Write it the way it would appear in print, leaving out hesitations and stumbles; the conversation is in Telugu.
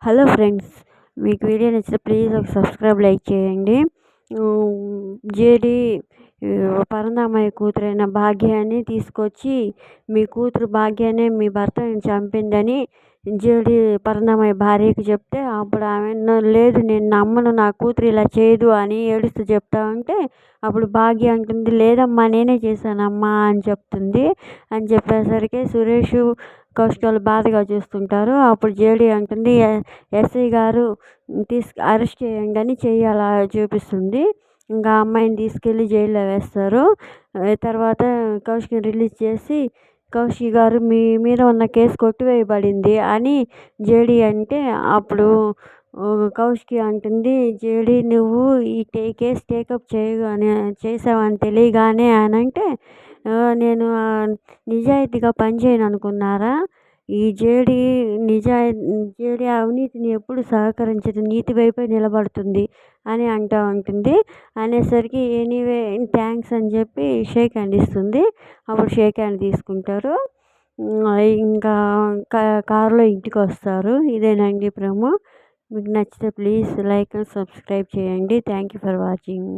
హలో ఫ్రెండ్స్, మీకు వీడియో నచ్చితే ప్లీజ్ ఒక సబ్స్క్రైబ్, లైక్ చేయండి. జేడి పరంధామయ్య కూతురైన భాగ్యాన్ని తీసుకొచ్చి మీ కూతురు భాగ్యాన్ని మీ భర్తని చంపిందని జేడి పరంధామయ్య భార్యకి చెప్తే అప్పుడు ఆమె లేదు నేను నమ్మను, నా కూతురు ఇలా చేయదు అని ఏడుస్తూ చెప్తా ఉంటే అప్పుడు భాగ్య అంటుంది, లేదమ్మా నేనే చేశానమ్మా అని చెప్తుంది. అని చెప్పేసరికి సురేష్ కౌశికాలు బాధగా చూస్తుంటారు. అప్పుడు జేడి అంటుంది, ఎస్ఐ గారు అరెస్ట్ చేయండి అని చెయ్యి అలా చూపిస్తుంది. ఇంకా అమ్మాయిని తీసుకెళ్ళి జైల్లో వేస్తారు. తర్వాత కౌశిక్ని రిలీజ్ చేసి కౌశిక్ గారు మీ మీద ఉన్న కేసు కొట్టివేయబడింది అని జేడి అంటే అప్పుడు కౌశికి అంటుంది, జేడి నువ్వు ఈ కేసు టేకప్ చేసావని తెలియగానే అని అంటే నేను నిజాయితీగా పనిచేయను అనుకున్నారా, ఈ జేడి అవినీతిని ఎప్పుడు సహకరించదు, నీతి వైపే నిలబడుతుంది అని అంటూ ఉంటుంది. అనేసరికి ఎనీవే థ్యాంక్స్ అని చెప్పి షేక్ హ్యాండ్ ఇస్తుంది. అప్పుడు షేక్ హ్యాండ్ తీసుకుంటారు. ఇంకా కారులో ఇంటికి వస్తారు. ఇదేనండి ప్రోమో. మీకు నచ్చితే ప్లీజ్ లైక్ అండ్ సబ్స్క్రైబ్ చేయండి. Thank you for watching.